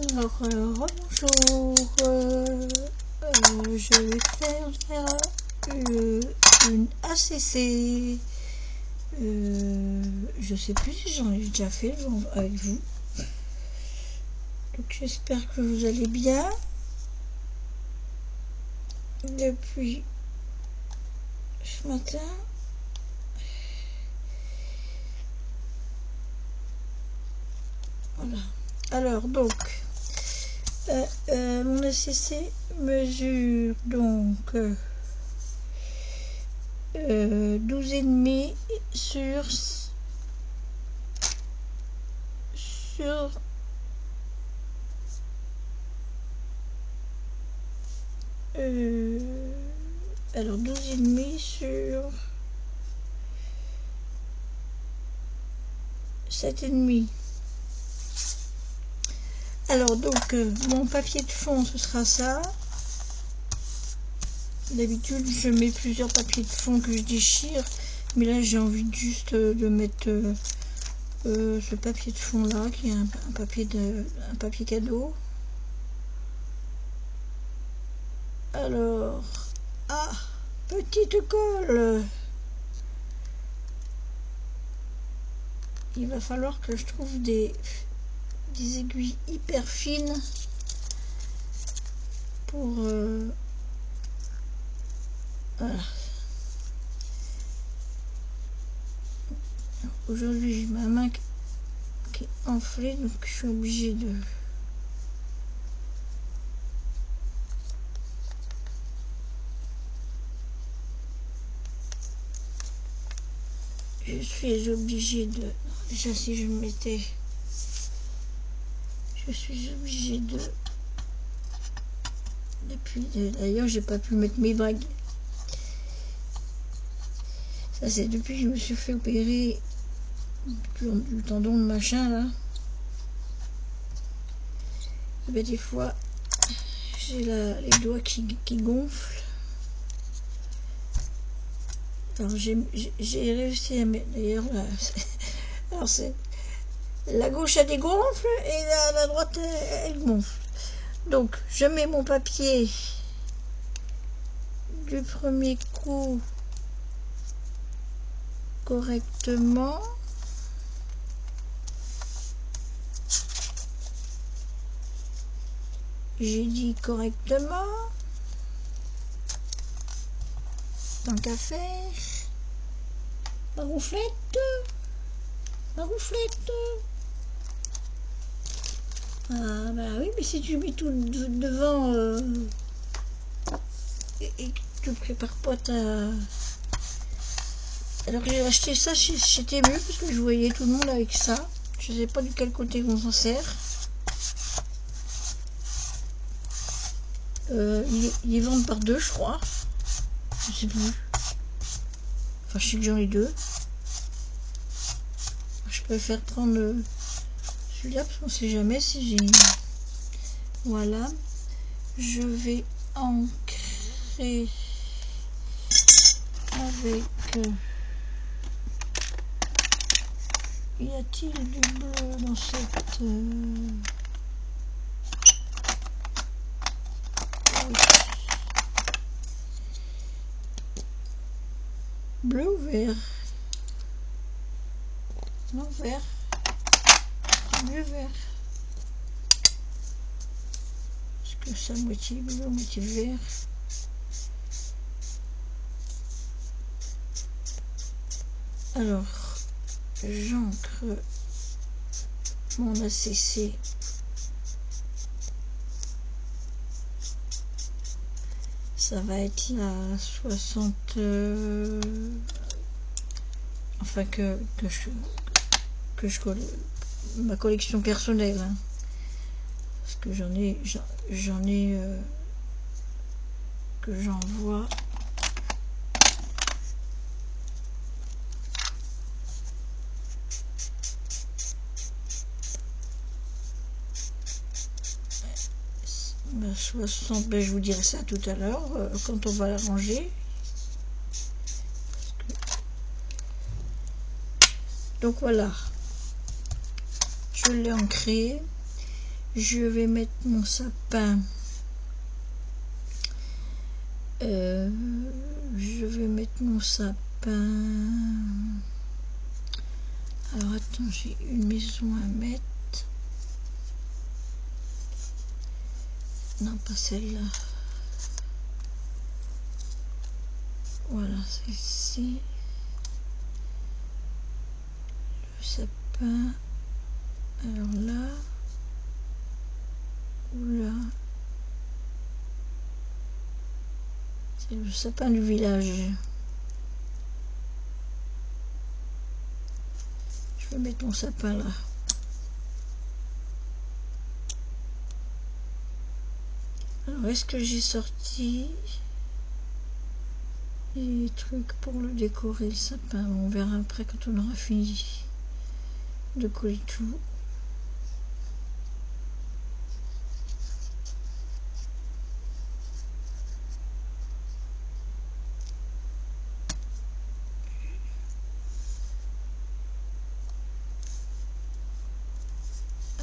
Alors, bonjour, je vais faire une ACC, je sais plus si j'en ai déjà fait avec vous, donc j'espère que vous allez bien depuis ce matin. Voilà. Alors donc mon ACC mesure donc 12,5 sur alors 12,5 sur 7,5. Alors donc mon papier de fond ce sera ça. D'habitude je mets plusieurs papiers de fond que je déchire, mais là j'ai envie juste de mettre ce papier de fond là qui est un papier cadeau. Alors petite colle, il va falloir que je trouve des aiguilles hyper fines pour voilà. Aujourd'hui j'ai ma main qui est enflée, donc je suis obligée de déjà si je me mettais, je suis obligée de d'ailleurs j'ai pas pu mettre mes bagues, ça c'est depuis que je me suis fait opérer du tendon de machin là. Et ben, des fois j'ai les doigts qui gonflent. Alors j'ai réussi à mettre, d'ailleurs là, alors c'est la gauche elle dégonfle et la droite elle gonfle. Donc je mets mon papier du premier coup correctement. J'ai dit correctement, tant qu'à faire. Ma rouflette. Ah bah oui, mais si tu mets tout devant et que tu prépares pas ta... Alors j'ai acheté ça chez Temu parce que je voyais tout le monde avec ça. Je sais pas de quel côté on s'en sert. Ils les vendent par deux, je crois. Je sais plus. Enfin, je sais que j'en ai deux. Je préfère prendre celui-là parce qu'on sait jamais si j'ai... Voilà. Je vais ancrer avec... Y a-t-il du bleu dans cette... Bleu ou vert? Non, vert. Bleu, vert. Est-ce que ça moitié bleu, moitié vert? Alors, j'ancre mon ACC. Ça va être la 60... enfin que je colle ma collection personnelle, hein. Parce que j'en ai que j'envoie. Ma 60, ben je vous dirai ça tout à l'heure quand on va la ranger. Donc voilà, je l'ai ancré. je vais mettre mon sapin. Je vais mettre mon sapin. Alors attends, j'ai une maison à mettre. Non, pas celle-là. Voilà, c'est ici. Le sapin. Alors là. Ou là. C'est le sapin du village. Je vais mettre mon sapin là. Alors, est-ce que j'ai sorti des trucs pour le décorer, le sapin? On verra après quand on aura fini de coller tout.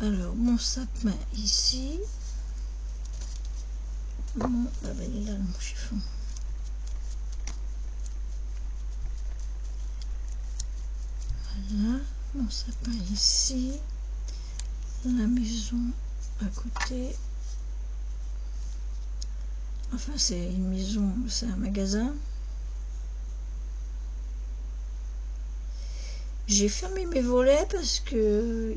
Alors, mon sapin ici. Ah ben il est là, mon chiffon. Voilà, mon sapin ici. La maison à côté. Enfin, c'est une maison, c'est un magasin. J'ai fermé mes volets parce que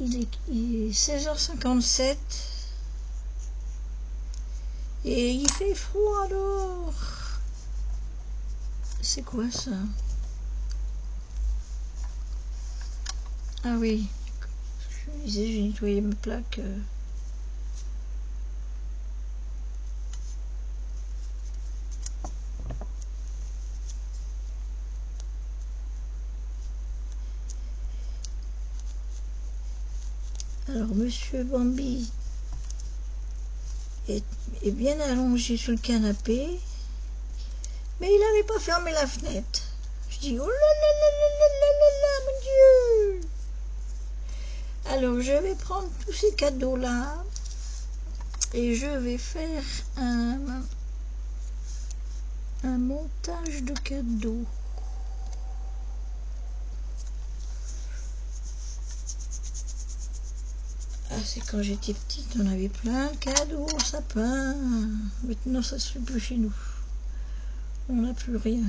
il est 16h57 et il fait froid alors. C'est quoi ça? Ah oui, je disais, j'ai nettoyé mes plaques. Alors, Monsieur Bambi est bien allongé sur le canapé, mais il n'avait pas fermé la fenêtre. Je dis, oh là là là là là là là, mon Dieu! Alors, je vais prendre tous ces cadeaux-là et je vais faire un montage de cadeaux. Ah, c'est quand j'étais petite, on avait plein de cadeaux au sapin. Maintenant, ça se fait plus chez nous. On n'a plus rien.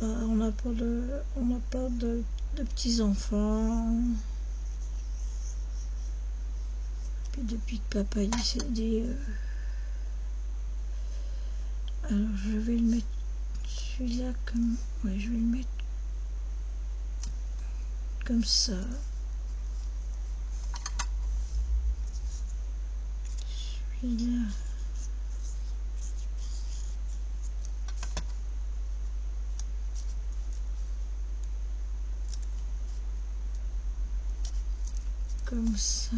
On n'a pas de petits-enfants. Puis depuis que papa est décédé, alors je vais le mettre celui-là comme... Ouais, je vais le mettre comme ça. Celui-là. Comme ça.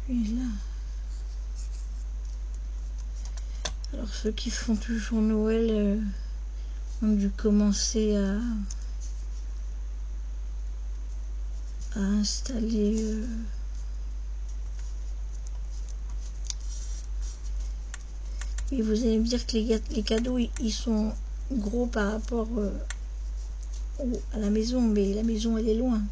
Celui-là. Alors ceux qui font toujours Noël ont dû commencer à installer et vous allez me dire que les cadeaux ils sont gros par rapport à la maison, mais la maison elle est loin.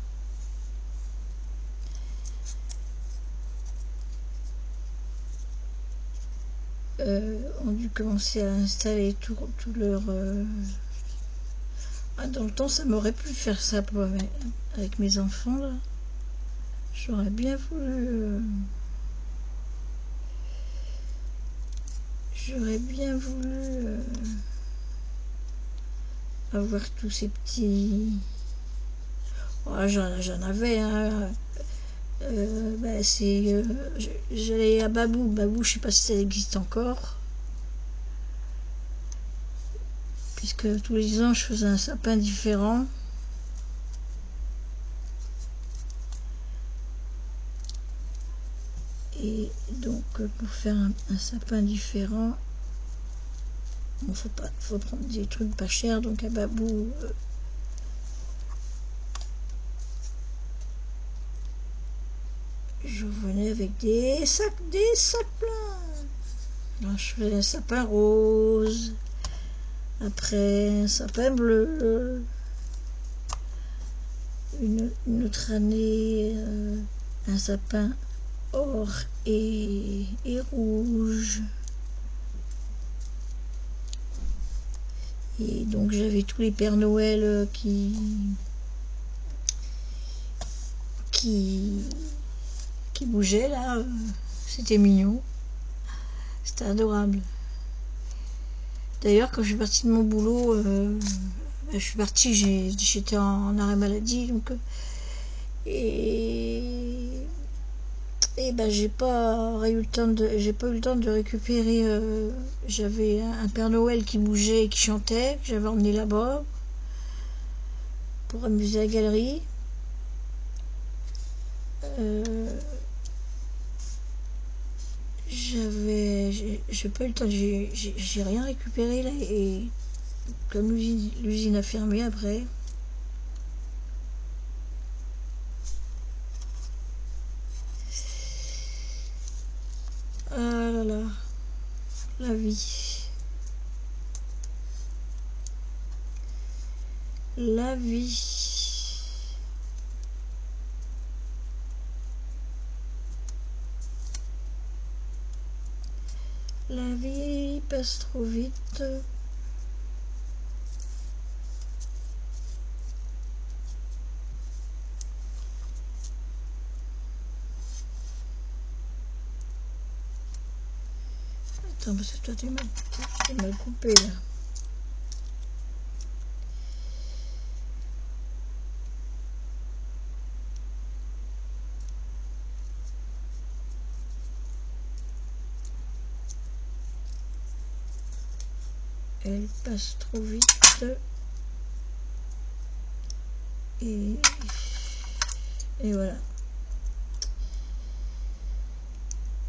Ont dû commencer à installer tout leur... Ah, dans le temps, ça m'aurait pu faire ça avec mes enfants, là. J'aurais bien voulu... J'aurais bien voulu avoir tous ces petits... Oh, j'en avais, hein. Ben j'allais à Babou. Babou, je sais pas si ça existe encore. Puisque tous les ans, je faisais un sapin différent. Et donc, pour faire un sapin différent. Bon, faut prendre des trucs pas chers, donc un babou. Je venais avec des sacs pleins. Alors, je fais un sapin rose. Après, un sapin bleu. Une autre année, un sapin or et rouge. Et donc j'avais tous les Pères Noël qui bougeaient là. C'était mignon. C'était adorable. D'ailleurs, quand je suis partie de mon boulot, je suis partie, j'étais en arrêt maladie, donc et ben j'ai pas eu le temps de récupérer. J'avais un Père Noël qui bougeait et qui chantait, que j'avais emmené là-bas pour amuser la galerie. J'ai pas eu le temps, j'ai rien récupéré là, et comme l'usine a fermé après. Ah là là, la vie. La vie. La vie passe trop vite. Attends, parce que toi t'es mal coupé là. Elle passe trop vite. Et voilà.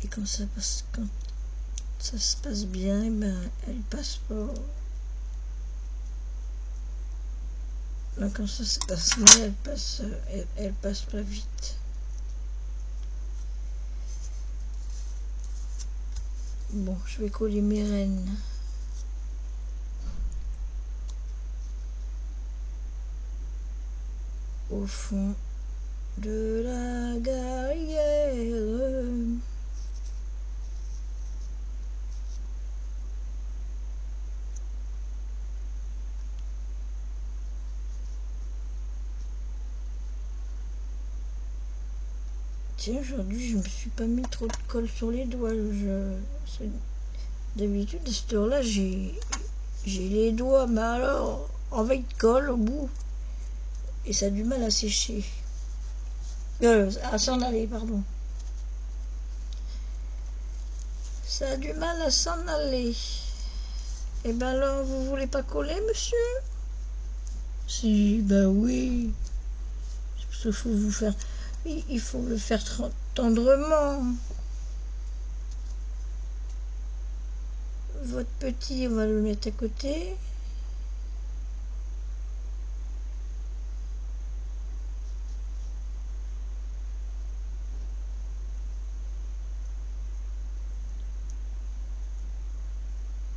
Et quand ça se passe bien, et ben elle passe pas. Là, quand ça se passe mal, elle passe pas vite. Bon, je vais coller mes rennes. Au fond de la carrière. Tiens, aujourd'hui, je me suis pas mis trop de colle sur les doigts. D'habitude, à cette heure-là, j'ai les doigts, mais alors, avec de colle au bout. Et ça a du mal à sécher. À s'en aller, pardon. Ça a du mal à s'en aller. Et ben alors, vous voulez pas coller, monsieur? Si, ben oui. Parce qu'il faut vous faire... Il faut le faire tendrement. Votre petit, on va le mettre à côté.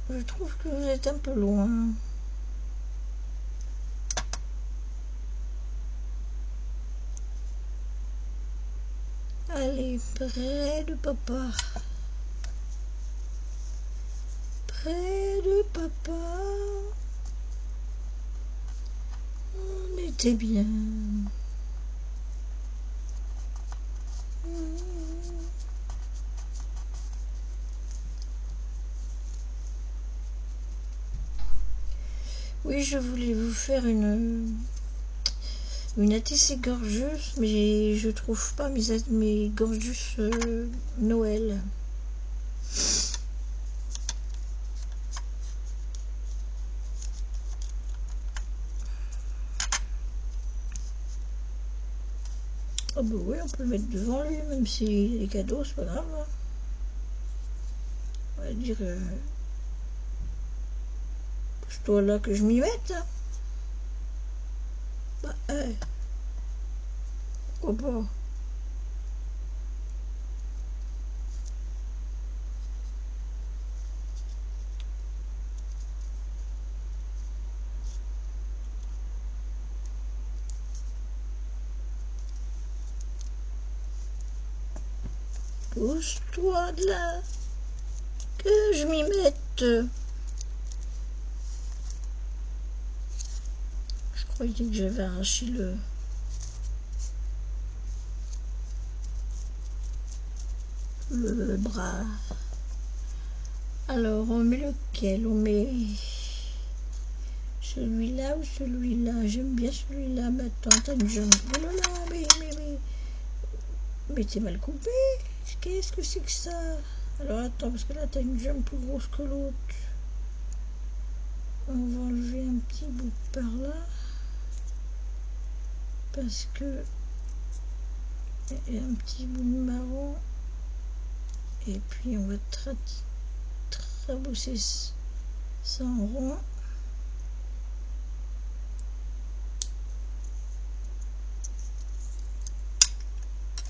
Je trouve que vous êtes un peu loin. Allez, près de papa. Près de papa. On était bien. Oui, je voulais vous faire une attissée gorgeuse, mais je trouve pas mes gorgeous Noël. Oh bah oui, on peut le mettre devant lui, même s'il est cadeau, c'est pas grave. va dire, c'est toi là que je m'y mette. Hein. Bah, pourquoi pas? Pousse-toi de là, que je m'y mette. Je croyais que j'avais arraché le bras. Alors, on met lequel? On met celui-là ou celui-là? J'aime bien celui-là. Mais attends, t'as une jambe. Oh là là, mais t'es mal coupé. Qu'est-ce que c'est que ça? Alors attends, parce que là t'as une jambe plus grosse que l'autre. On va enlever un petit bout par là. Parce que il y a un petit bout de marron. Et puis on va trabousser ça en rond.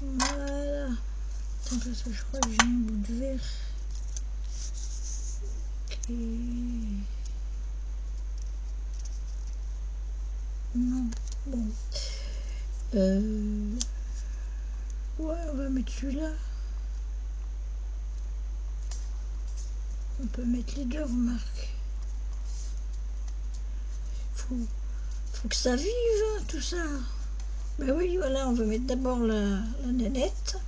Voilà. Attends, parce que je crois que j'ai un bout de verre. Ok. Non, bon. Ouais, on va mettre celui-là. On peut mettre les deux, remarque. Faut que ça vive, hein, tout ça. Ben oui, voilà, on va mettre d'abord la nénette.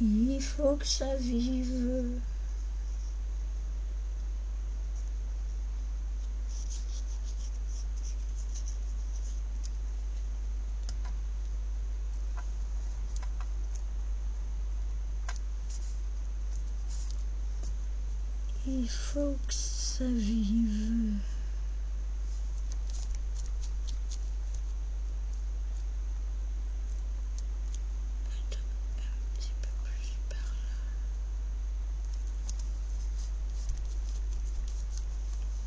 Il faut que ça vive. Il faut que ça vive. Un petit peu plus par là.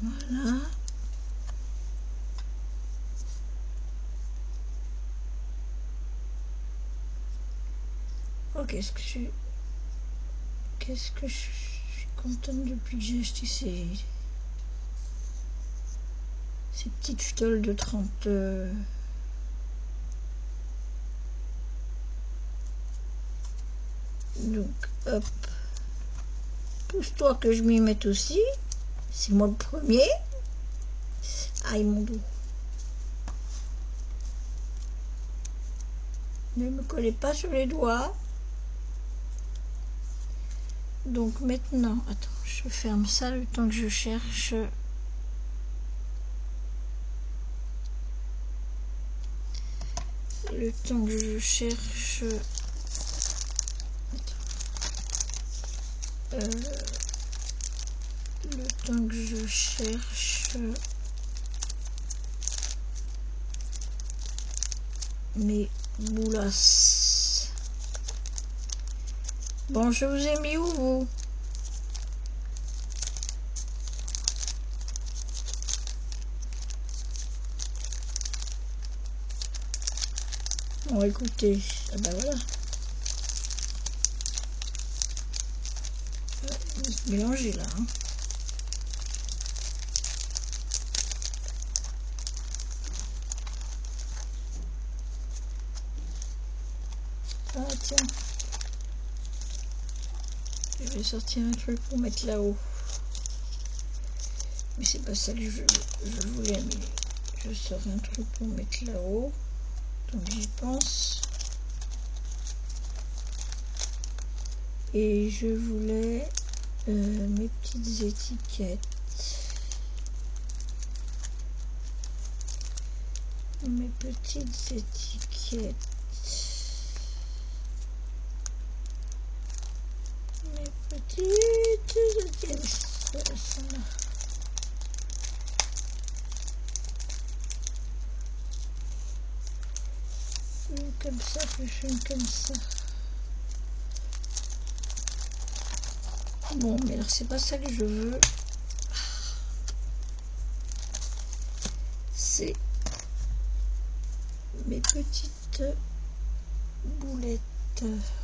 Voilà. Oh, qu'est-ce que je suis contente depuis que j'ai acheté ces petites fioles de 30. Donc, hop. Pousse-toi que je m'y mette aussi. C'est moi le premier. Aïe, mon dos. Ne me collez pas sur les doigts. Donc maintenant, attends, je ferme ça le temps que je cherche. Le temps que je cherche. Le temps que je cherche mes boulasses. Bon, je vous ai mis où, vous? Bon, écoutez, ah ben voilà. On va se mélanger là. Hein. Ah tiens. Je vais sortir un truc pour mettre là-haut. Mais c'est pas ça que je voulais, mais je sors un truc pour mettre là-haut. Donc j'y pense. Et je voulais mes petites étiquettes. Mes petites étiquettes. Mes petites étiquettes. Ça. une comme ça, plus une comme ça. Bon, mais alors c'est pas ça que je veux. C'est mes petites boulettes.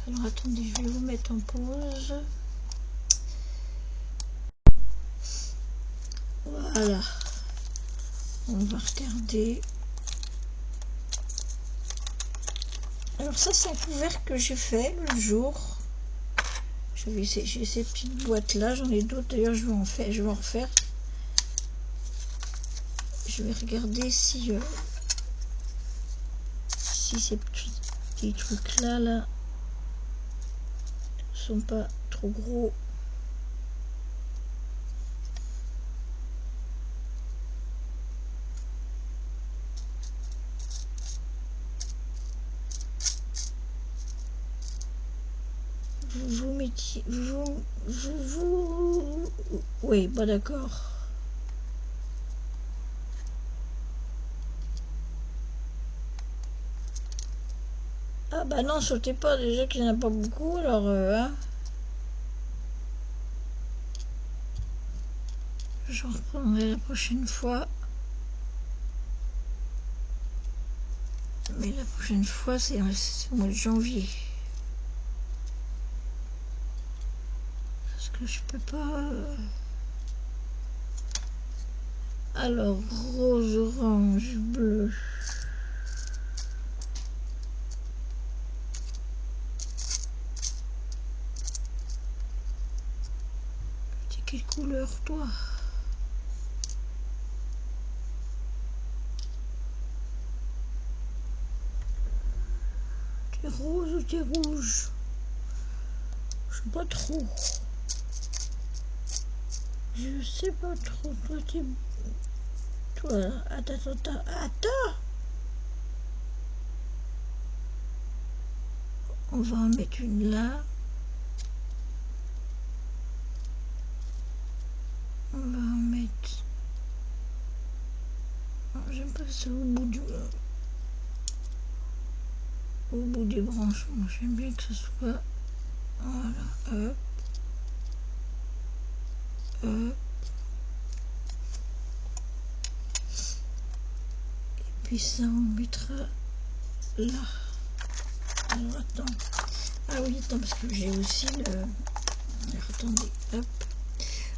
Alors attendez, je vais vous mettre en pause. Voilà. On va regarder. Alors ça, c'est un couvercle que j'ai fait le jour. J'ai ces petites boîtes là, j'en ai d'autres d'ailleurs, je vais en refaire. Je vais regarder si ces petits trucs là sont pas trop gros. Vous mettiez oui, bah d'accord. Ah bah non, sautez pas, déjà qu'il n'y en a pas beaucoup, alors hein. Je reprendrai la prochaine fois. Mais la prochaine fois, c'est au mois de janvier. Parce que je peux pas... Alors, rose, orange, bleu. T'es quelle couleur, toi? T'es rose ou t'es rouge? Je sais pas trop. Je sais pas trop. Toi, t'es... Toi, attends. On va en mettre une là. On va en mettre... J'aime pas ça au bout des branchements. J'aime bien que ce soit... Voilà, hop. Et puis ça, on mettra là. Alors, attends. Ah oui, attends, parce que j'ai aussi le... Alors, attendez, hop.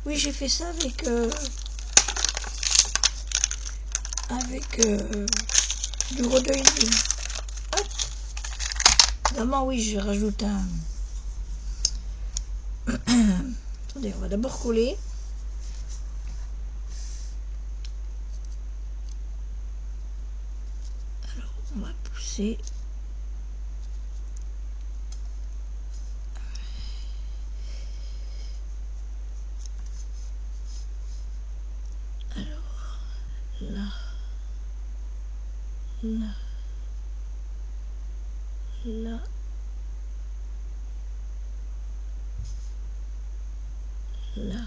Oui, j'ai fait ça avec du gros d'olive. Hop. Évidemment, oui, je rajoute un... Attendez, on va d'abord coller. Alors, on va pousser. Alors, là. Là. Là. Là.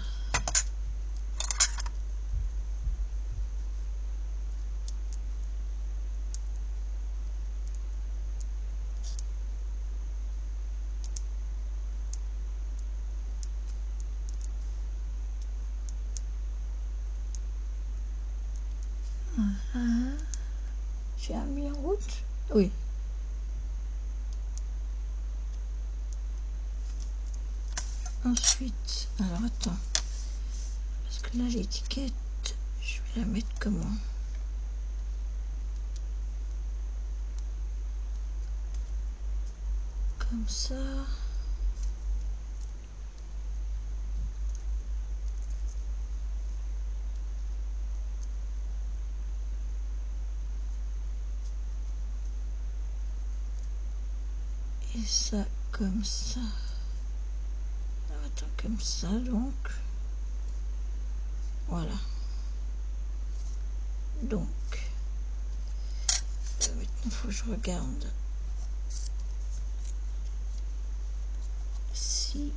Voilà. J'ai mis en route? Oui. Ensuite, alors attends. Parce que là, l'étiquette, je vais la mettre comment? Comme ça. Et ça comme ça. Alors, attends, comme ça donc. Voilà. Donc. Maintenant, il faut que je regarde si...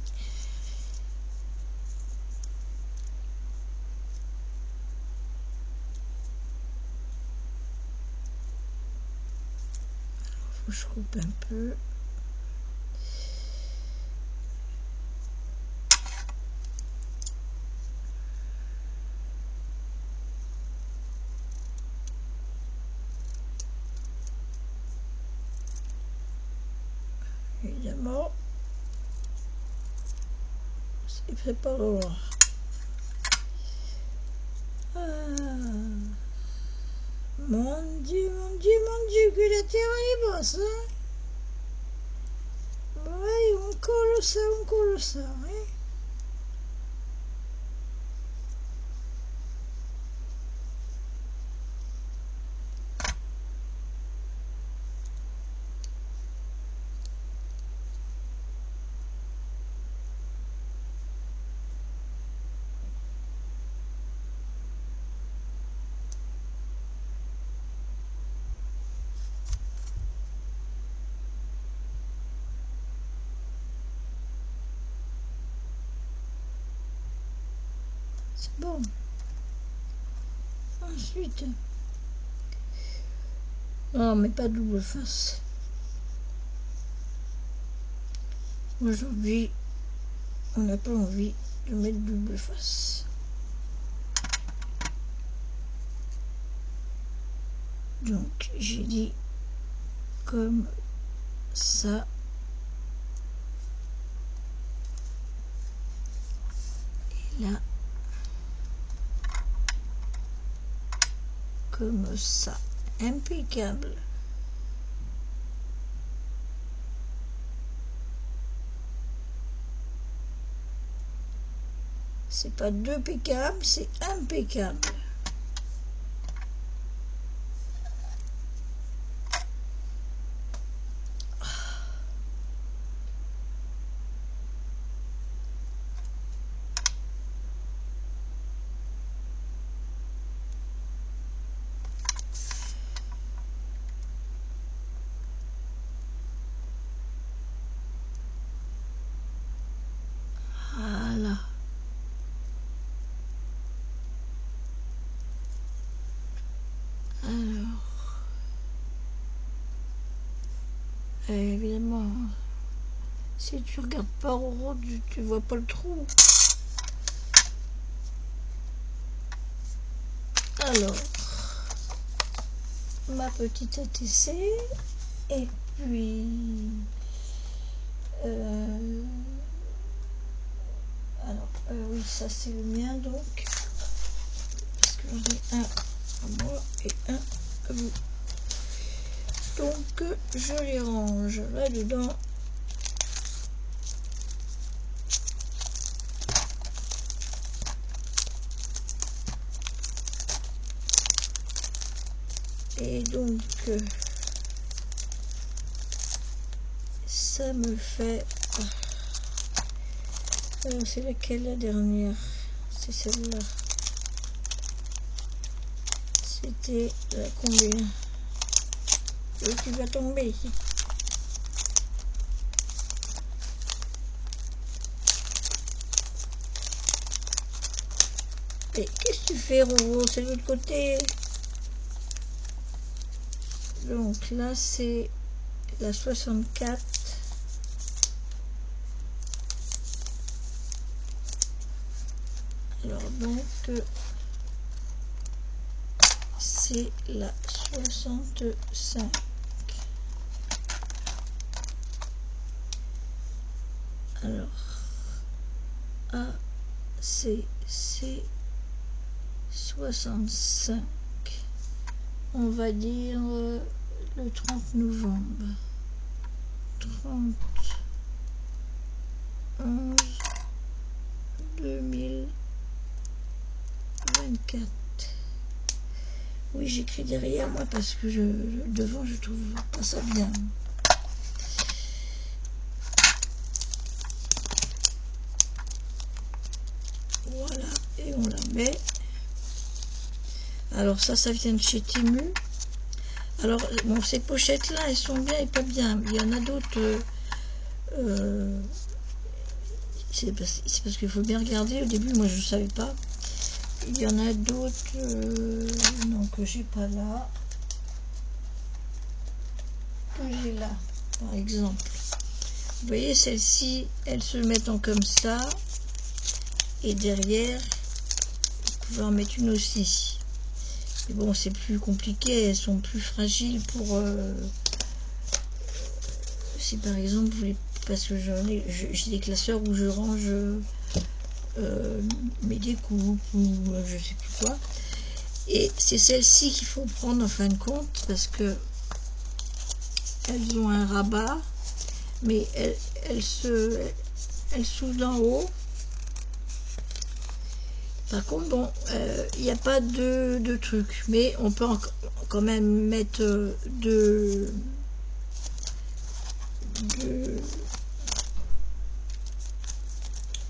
faut que je coupe un peu. Évidemment, c'est pas loin. Ah. Mon Dieu, mon Dieu, mon Dieu, que la terre est basse, hein. Ouais, on colle ça, hein. C'est bon. Ensuite, non, mais pas double face. Aujourd'hui, on n'a pas envie de mettre double face. Donc, j'ai dit comme ça. Et là, comme ça. Impeccable. C'est pas deux impeccable, c'est impeccable. Voilà. Alors, évidemment, si tu regardes pas au rond, tu vois pas le trou. Alors, ma petite ATC, et puis alors oui, ça c'est le mien, donc parce que j'en ai un à moi et un à vous, donc je les range là dedans. Et donc ça me fait, alors c'est laquelle la dernière? C'est celle-là. C'était la combien? Et tu vas tomber ici. Et qu'est-ce que tu fais, Robo? C'est de l'autre côté. Donc là c'est la 64. Alors donc c'est la 65. Alors A, C, 65. On va dire le 30 novembre. 30 11 2024. Oui, j'écris derrière moi parce que devant je trouve pas ça bien. Voilà, et on la met. Alors ça vient de chez Temu. Alors bon, ces pochettes là elles sont bien et pas bien. Il y en a d'autres, c'est parce qu'il faut bien regarder. Au début moi je ne savais pas. Il y en a d'autres non, que j'ai pas là, que j'ai par exemple. Vous voyez, celles-ci, elles se mettent en comme ça. Et derrière, vous pouvez en mettre une aussi. Mais bon, c'est plus compliqué, elles sont plus fragiles pour... si par exemple, vous voulez, parce que j'ai des classeurs où je range mes découpes ou je sais plus quoi. Et c'est celle-ci qu'il faut prendre en fin de compte parce que elles ont un rabat, mais elles s'ouvrent d'en haut. Par contre, bon, il n'y a pas de truc, mais on peut quand même mettre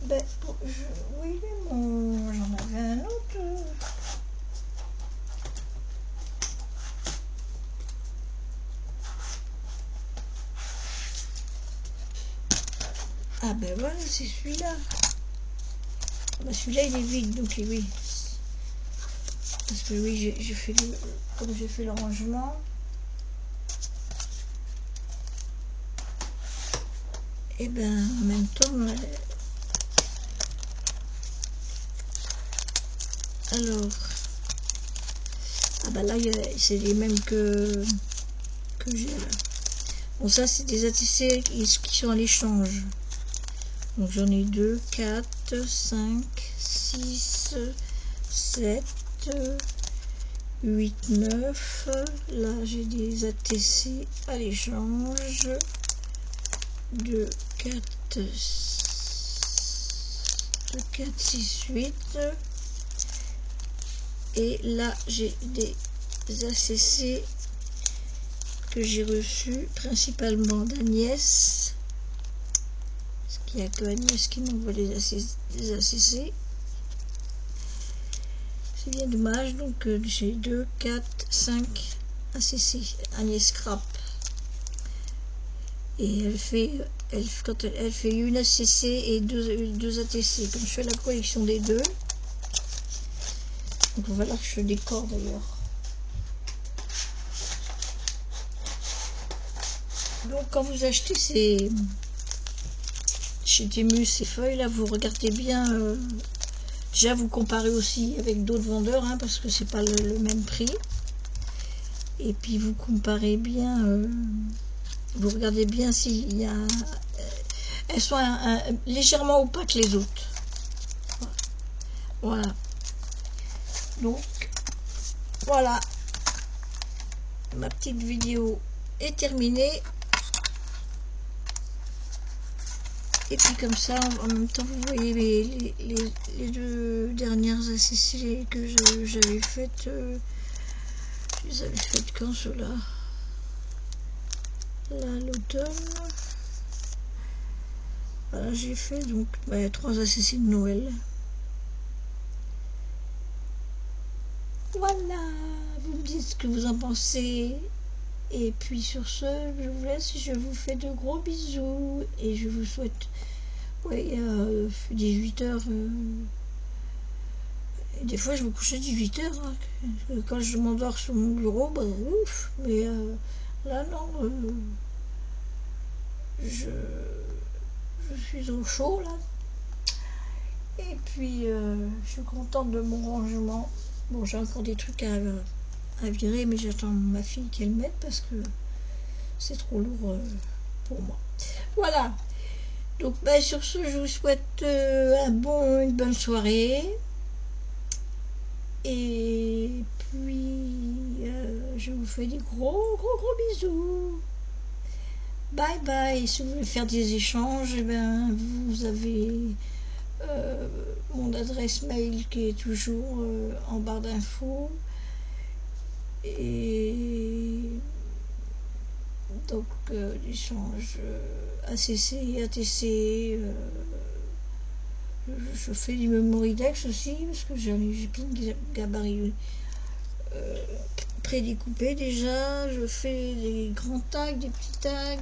ben, oui, mais bon, j'en avais un autre. Ah ben voilà, c'est celui-là. Ben, celui-là, il est vide, donc oui. Parce que oui, j'ai fait comme j'ai fait le rangement. Et ben en même temps, alors, ah ben là, c'est les mêmes que j'ai là. Bon, ça, c'est des ATC qui sont à l'échange. Donc j'en ai 2, 4, 5, 6, 7, 8, 9. Là, j'ai des ATC à l'échange. 2, 4, 6, 8. Et là, j'ai des ACC que j'ai reçus principalement d'Agnès. Parce qu'il n'y a que Agnès qui m'envoie des ACC. C'est bien dommage. Donc, j'ai 2, 4, 5 ACC. Agnès Scrap. Et quand elle fait une ACC et deux ATC. Comme je fais la collection des deux. Donc on va là que je décore d'ailleurs. Donc quand vous achetez chez Temu ces feuilles là, vous regardez bien. Déjà vous comparez aussi avec d'autres vendeurs, hein, parce que c'est pas le même prix. Et puis vous comparez bien. Vous regardez bien s'il y a. Elles sont légèrement opaques les autres. Voilà. Donc, voilà, ma petite vidéo est terminée. Et puis comme ça, en même temps, vous voyez les deux dernières ACC que j'avais faites. Je les avais faites quand cela? Là, l'automne. Voilà, j'ai fait donc 3 ACC de Noël. Voilà, vous me dites ce que vous en pensez. Et puis sur ce, je vous laisse, je vous fais de gros bisous. Et je vous souhaite, oui, 18h. Des fois, je me couche à 18h. Hein. Quand je m'endors sur mon bureau, bah, ouf. Mais là, non. Je suis au chaud, là. Et puis, je suis contente de mon rangement. Bon, j'ai encore des trucs à virer, mais j'attends ma fille qu'elle mette parce que c'est trop lourd pour moi. Voilà. Donc, sur ce, je vous souhaite une bonne soirée. Et puis, je vous fais des gros bisous. Bye bye. Si vous voulez faire des échanges, vous avez mon adresse mail qui est toujours en barre d'infos. Et donc l'échange ACC et ATC, je fais du Memoridex aussi parce que j'ai plein de gabarits prédécoupés déjà. Je fais des grands tags, des petits tags,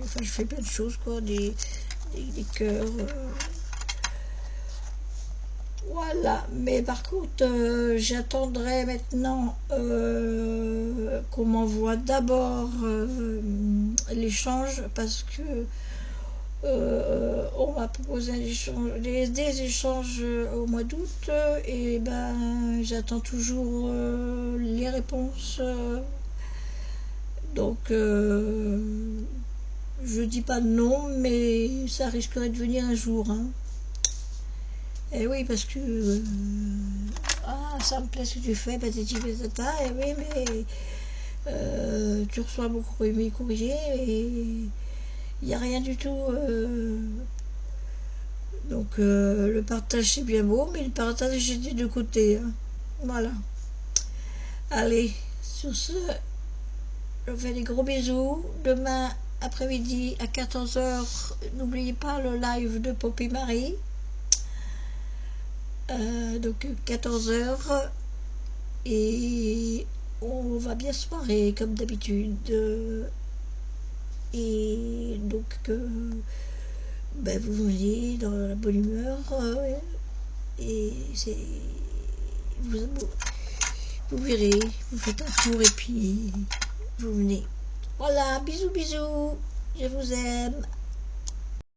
enfin je fais plein de choses quoi, des cœurs. Voilà, mais par contre, j'attendrai maintenant qu'on m'envoie d'abord l'échange parce que on m'a proposé des échanges au mois d'août et ben j'attends toujours les réponses. Donc je dis pas non, mais ça risquerait de venir un jour. Hein. Et oui, parce que ah, ça me plaît ce que tu fais, patati patata. Et oui, mais tu reçois beaucoup mes courriers et il n'y a rien du tout. Donc le partage c'est bien beau, mais le partage j'ai des deux côtés. Hein. Voilà. Allez, sur ce, je vous fais des gros bisous. Demain après-midi à 14h, n'oubliez pas le live de Poppy Marie. Donc 14h et on va bien se marrer comme d'habitude. Et donc ben, vous venez dans la bonne humeur et c'est vous, vous verrez, vous faites un tour et puis vous venez. Voilà, bisous bisous, je vous aime.